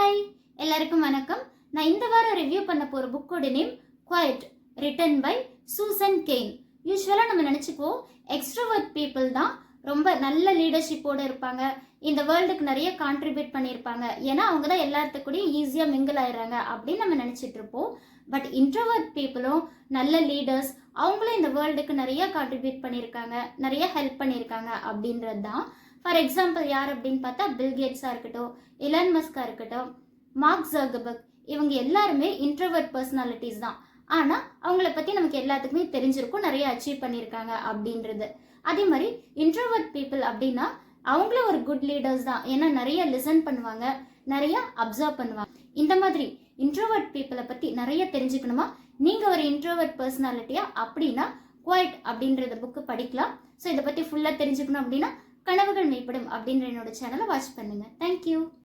Hi எல்லாருக்கும் வணக்கம். நான் இந்த வாரம் ரிவ்யூ பண்ண போகிற புக்கோட name quiet, written by Susan Cain. யூஸ்வலாக நம்ம நினச்சிக்குவோம் எக்ஸ்ட்ரோவர்ட் பீப்புள் தான் ரொம்ப நல்ல லீடர்ஷிப்போடு இருப்பாங்க, இந்த வேர்ல்டுக்கு நிறைய கான்ட்ரிபியூட் பண்ணியிருப்பாங்க, ஏன்னா அவங்க தான் எல்லாத்துக்கூடயும் ஈஸியாக மிங்கிள் ஆயிடுறாங்க அப்படின்னு நம்ம நினச்சிட்டு இருப்போம். பட் இன்ட்ரோவர்ட் பீப்புளும் நல்ல லீடர்ஸ், அவங்களும் இந்த வேர்ல்டுக்கு நிறைய கான்ட்ரிபியூட் பண்ணியிருக்காங்க, நிறைய ஹெல்ப் பண்ணியிருக்காங்க அப்படின்றது தான். ஃபார் எக்ஸாம்பிள் யார் அப்படின்னு பார்த்தா பில்கேட்ஸாக இருக்கட்டும், எலான் மஸ்காக இருக்கட்டும், மார்க் ஜக்கர்பர்க், இவங்க எல்லாருமே இன்ட்ரோவர்ட் பர்சனாலிட்டிஸ் தான். ஆனால் அவங்கள பற்றி நமக்கு எல்லாத்துக்குமே தெரிஞ்சிருக்கும், நிறைய அச்சீவ் பண்ணியிருக்காங்க அப்படின்றது. அதே மாதிரி இன்ட்ரோவர்ட் பீப்புள் அப்படின்னா அவங்களும் ஒரு குட் லீடர்ஸ் தான், ஏன்னா நிறைய லிசன் பண்ணுவாங்க, நிறைய அப்சர்வ் பண்ணுவாங்க. இந்த மாதிரி இன்ட்ரோவர்ட் பீப்புளை பற்றி நிறைய தெரிஞ்சுக்கணுமா, நீங்கள் ஒரு இன்ட்ரோவர்ட் பர்சனாலிட்டியா அப்படின்னா குவைட் அப்படின்றத புக்கு படிக்கலாம். ஸோ இதை பற்றி ஃபுல்லாக தெரிஞ்சுக்கணும் அப்படின்னா கனவுகள் மெய்ப்படும் அப்படின்ற என்னோட சேனலை வாட்ச் பண்ணுங்க. தேங்க்யூ.